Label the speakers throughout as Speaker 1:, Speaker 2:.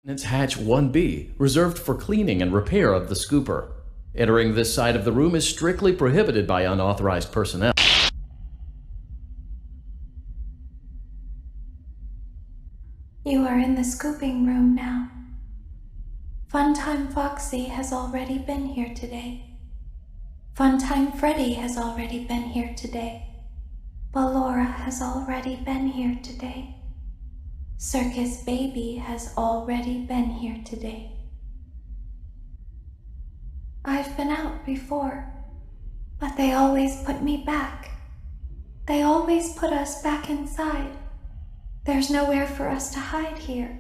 Speaker 1: It's hatch 1B, reserved for cleaning and repair of the scooper. Entering this side of the room is strictly prohibited by unauthorized personnel.
Speaker 2: You are in the scooping room now. Funtime Foxy has already been here today. Funtime Freddy has already been here today. Ballora has already been here today. Circus Baby has already been here today. I've been out before, but they always put me back. They always put us back inside. There's nowhere for us to hide here.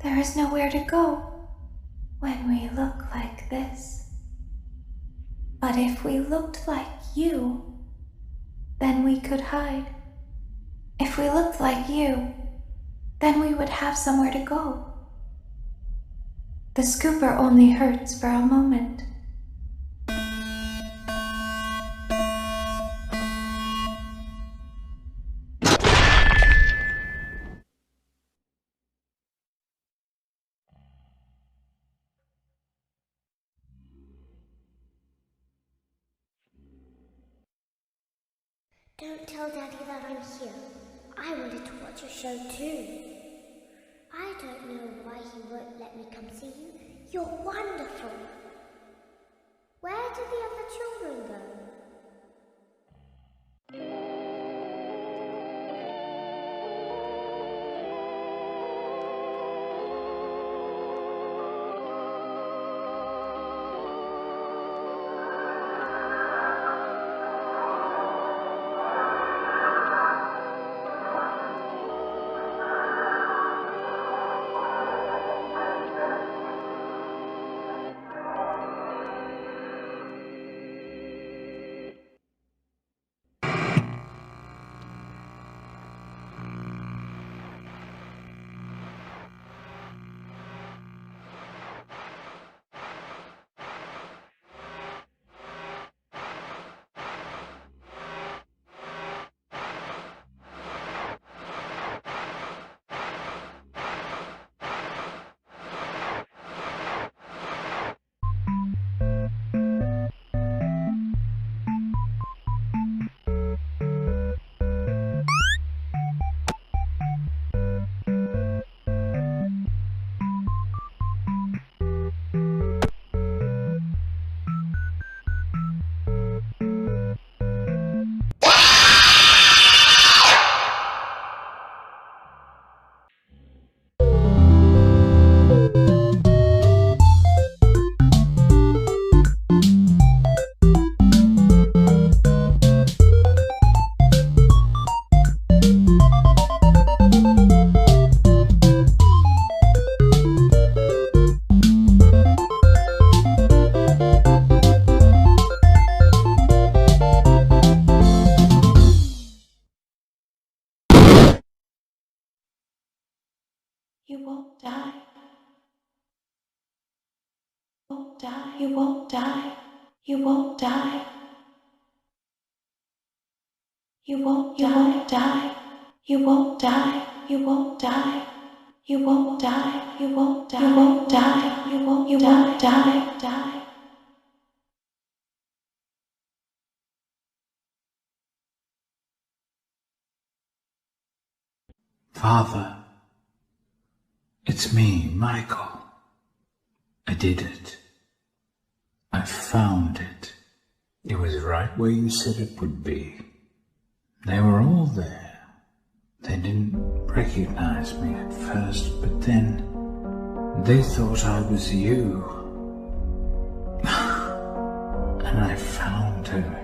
Speaker 2: There is nowhere to go when we look like this. But if we looked like you, then we could hide. If we looked like you, then we would have somewhere to go. The scooper only hurts for a moment.
Speaker 3: Don't tell Daddy that I'm here. I wanted to watch a show too. I don't know why he won't let me come see you. You're wonderful. Where did the other children go?
Speaker 2: You won't die. You won't die. You won't die. You won't die. You won't die. You won't die. You won't die. You won't die. You won't die. You won't die. You won't die.
Speaker 4: Father, it's me, Michael. I did it. I found it. It was right where you said it would be. They were all there. They didn't recognize me at first, but then they thought I was you. And I found her.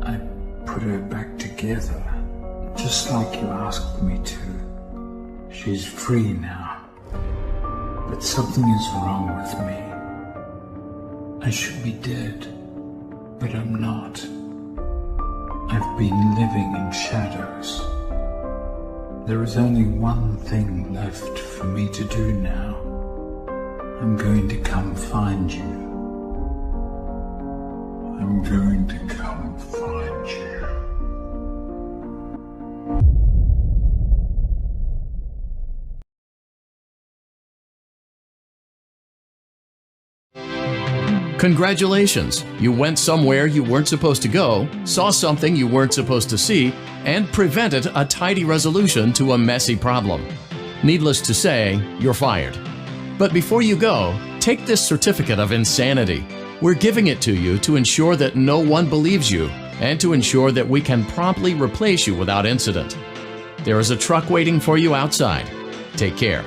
Speaker 4: I put her back together, just like you asked me to. She's free now. But something is wrong with me. I should be dead, but I'm not. I've been living in shadows. There is only one thing left for me to do now. I'm going to come find you. I'm going to come find you.
Speaker 1: Congratulations! You went somewhere you weren't supposed to go, saw something you weren't supposed to see, and prevented a tidy resolution to a messy problem. Needless to say, you're fired. But before you go, take this certificate of insanity. We're giving it to you to ensure that no one believes you and to ensure that we can promptly replace you without incident. There is a truck waiting for you outside. Take care.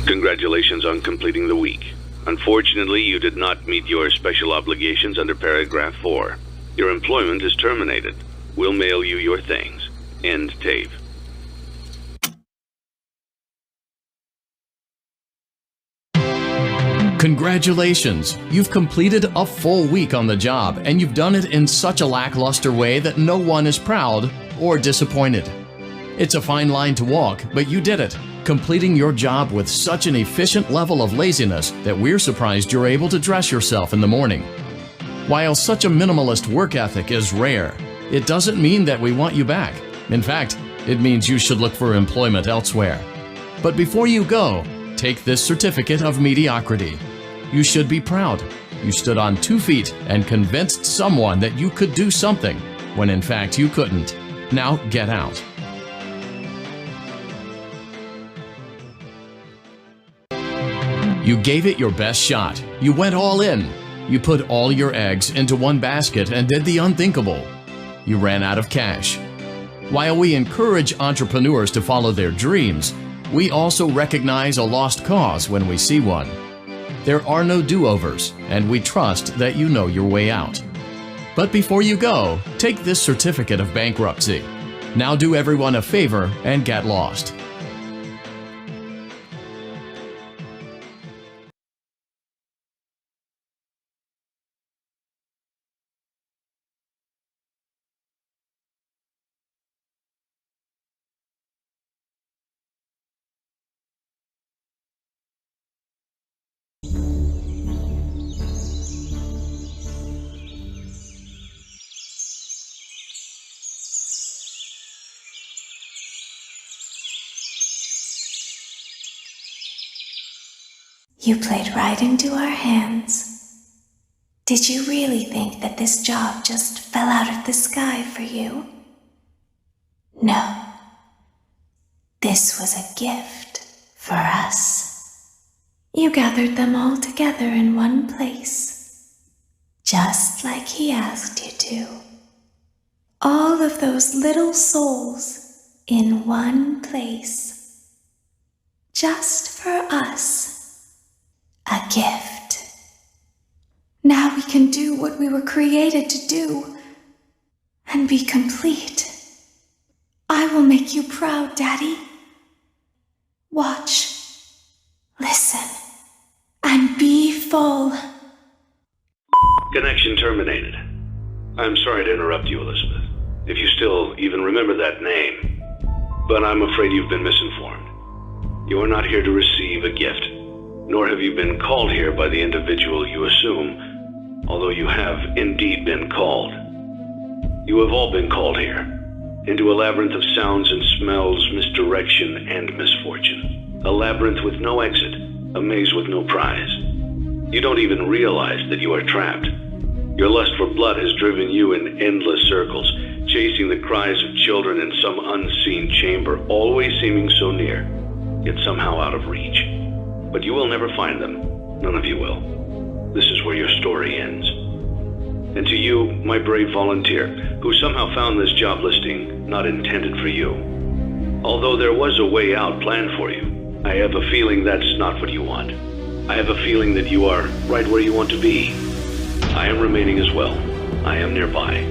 Speaker 5: Congratulations on completing the week. Unfortunately, you did not meet your special obligations under paragraph 4. Your employment is terminated. We'll mail you your things. End tape.
Speaker 1: Congratulations! You've completed a full week on the job, and you've done it in such a lackluster way that no one is proud or disappointed. It's a fine line to walk, but you did it, completing your job with such an efficient level of laziness that we're surprised you're able to dress yourself in the morning. While such a minimalist work ethic is rare, it doesn't mean that we want you back. In fact, it means you should look for employment elsewhere. But before you go, take this certificate of mediocrity. You should be proud. You stood on 2 feet and convinced someone that you could do something when in fact you couldn't. Now get out. You gave it your best shot. You went all in. You put all your eggs into one basket and did the unthinkable. You ran out of cash. While we encourage entrepreneurs to follow their dreams, we also recognize a lost cause when we see one. There are no do-overs, and we trust that you know your way out. But before you go, take this certificate of bankruptcy. Now do everyone a favor and get lost.
Speaker 2: You played right into our hands. Did you really think that this job just fell out of the sky for you? No. This was a gift for us. You gathered them all together in one place, just like he asked you to. All of those little souls in one place, just for us. A gift. Now we can do what we were created to do and be complete. I will make you proud, Daddy. Watch, listen, and be full.
Speaker 5: Connection terminated. I'm sorry to interrupt you, Elizabeth, if you still even remember that name, but I'm afraid you've been misinformed. You are not here to receive a gift. Nor have you been called here by the individual you assume, although you have indeed been called. You have all been called here, into a labyrinth of sounds and smells, misdirection and misfortune. A labyrinth with no exit, a maze with no prize. You don't even realize that you are trapped. Your lust for blood has driven you in endless circles, chasing the cries of children in some unseen chamber, always seeming so near, yet somehow out of reach. But you will never find them. None of you will. This is where your story ends. And to you, my brave volunteer, who somehow found this job listing not intended for you. Although there was a way out planned for you, I have a feeling that's not what you want. I have a feeling that you are right where you want to be. I am remaining as well. I am nearby.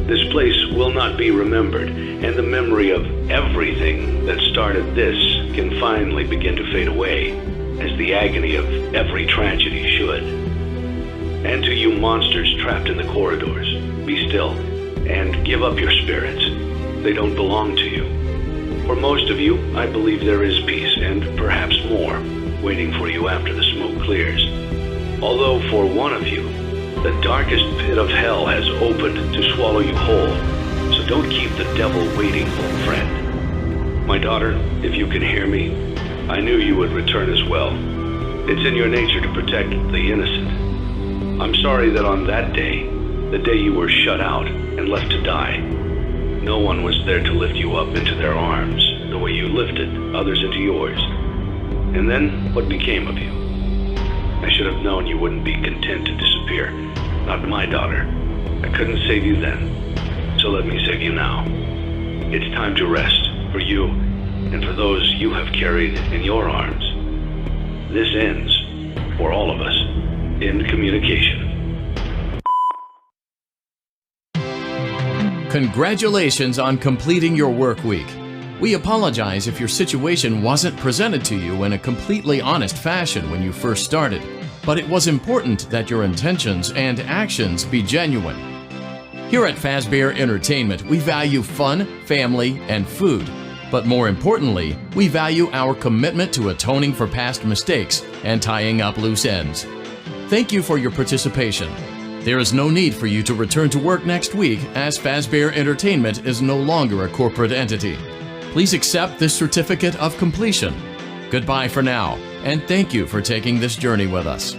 Speaker 5: This place will not be remembered, and the memory of everything that started this can finally begin to fade away, as the agony of every tragedy should. And to you monsters trapped in the corridors, be still and give up your spirits. They don't belong to you. For most of you, I believe there is peace and perhaps more waiting for you after the smoke clears. Although for one of you, the darkest pit of hell has opened to swallow you whole. So don't keep the devil waiting, old friend. My daughter, if you can hear me, I knew you would return as well. It's in your nature to protect the innocent. I'm sorry that on that day, the day you were shut out and left to die, no one was there to lift you up into their arms the way you lifted others into yours. And then, what became of you? I should have known you wouldn't be content to disappear. Not my daughter. I couldn't save you then, so let me save you now. It's time to rest, for you, and for those you have carried in your arms. This ends, for all of us, in communication.
Speaker 1: Congratulations on completing your work week. We apologize if your situation wasn't presented to you in a completely honest fashion when you first started, but it was important that your intentions and actions be genuine. Here at Fazbear Entertainment, we value fun, family, and food. But more importantly, we value our commitment to atoning for past mistakes and tying up loose ends. Thank you for your participation. There is no need for you to return to work next week, as Fazbear Entertainment is no longer a corporate entity. Please accept this certificate of completion. Goodbye for now, and thank you for taking this journey with us.